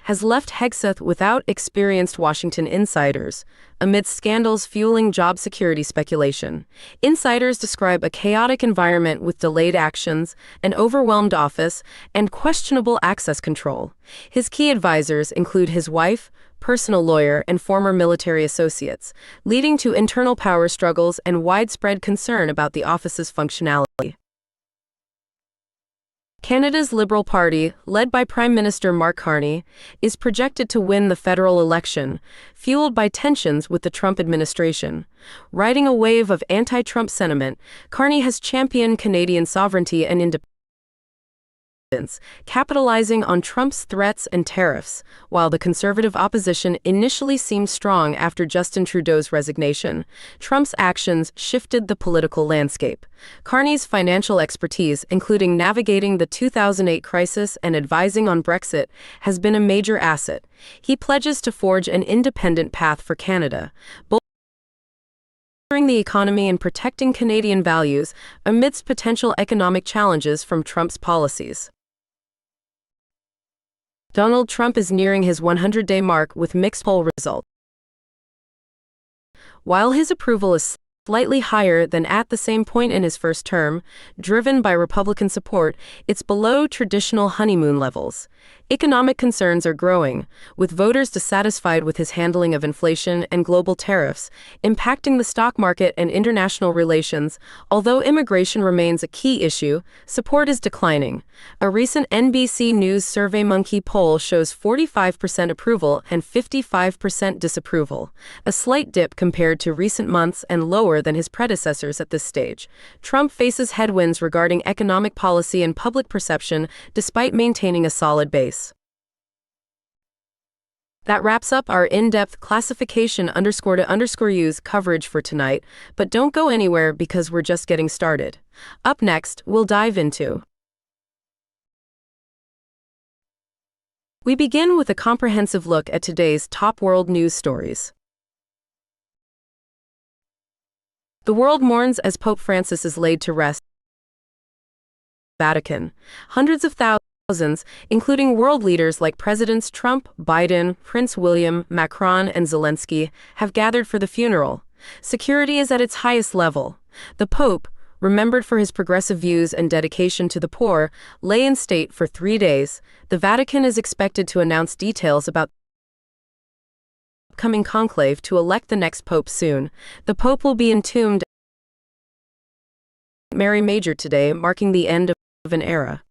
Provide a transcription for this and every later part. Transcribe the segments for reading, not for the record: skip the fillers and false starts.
has left Hegseth without experienced Washington insiders, amidst scandals fueling job security speculation. Insiders describe a chaotic environment with delayed actions, an overwhelmed office, and questionable access control. His key advisors include his wife, personal lawyer, and former military associates, leading to internal power struggles and widespread concern about the office's functionality. Canada's Liberal Party, led by Prime Minister Mark Carney, is projected to win the federal election, fueled by tensions with the Trump administration. Riding a wave of anti-Trump sentiment, Carney has championed Canadian sovereignty and independence, capitalizing on Trump's threats and tariffs. While the conservative opposition initially seemed strong after Justin Trudeau's resignation, Trump's actions shifted the political landscape. Carney's financial expertise, including navigating the 2008 crisis and advising on Brexit, has been a major asset. He pledges to forge an independent path for Canada, bolstering the economy and protecting Canadian values amidst potential economic challenges from Trump's policies. Donald Trump is nearing his 100-day mark with mixed poll results. While his approval is slightly higher than at the same point in his first term, driven by Republican support, it's below traditional honeymoon levels. Economic concerns are growing, with voters dissatisfied with his handling of inflation and global tariffs, impacting the stock market and international relations. Although immigration remains a key issue, support is declining. A recent NBC News SurveyMonkey poll shows 45% approval and 55% disapproval, a slight dip compared to recent months and lower than his predecessors at this stage. Trump faces headwinds regarding economic policy and public perception, despite maintaining a solid base. That wraps up our in-depth classification _to_use coverage for tonight, but don't go anywhere because we're just getting started. Up next, we'll dive into. We begin with a comprehensive look at today's top world news stories. The world mourns as Pope Francis is laid to rest. Vatican. Hundreds of thousands, including world leaders like Presidents Trump, Biden, Prince William, Macron, and Zelensky, have gathered for the funeral. Security is at its highest level. The Pope, remembered for his progressive views and dedication to the poor, lay in state for 3 days. The Vatican is expected to announce details about the upcoming conclave to elect the next pope soon. The Pope will be entombed at Mary Major today, marking the end of an era.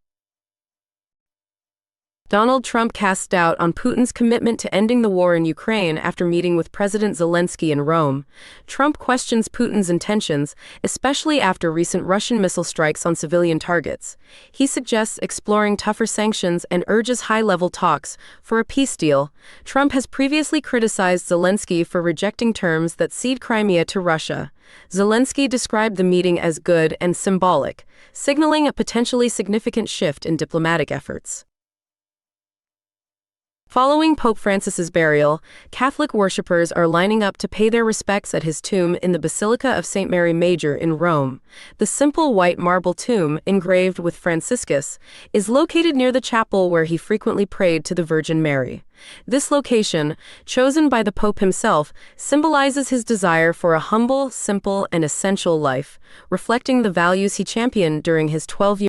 Donald Trump cast doubt on Putin's commitment to ending the war in Ukraine after meeting with President Zelensky in Rome. Trump questions Putin's intentions, especially after recent Russian missile strikes on civilian targets. He suggests exploring tougher sanctions and urges high-level talks for a peace deal. Trump has previously criticized Zelensky for rejecting terms that cede Crimea to Russia. Zelensky described the meeting as good and symbolic, signaling a potentially significant shift in diplomatic efforts. Following Pope Francis's burial, Catholic worshippers are lining up to pay their respects at his tomb in the Basilica of St. Mary Major in Rome. The simple white marble tomb, engraved with Franciscus, is located near the chapel where he frequently prayed to the Virgin Mary. This location, chosen by the Pope himself, symbolizes his desire for a humble, simple, and essential life, reflecting the values he championed during his 12-year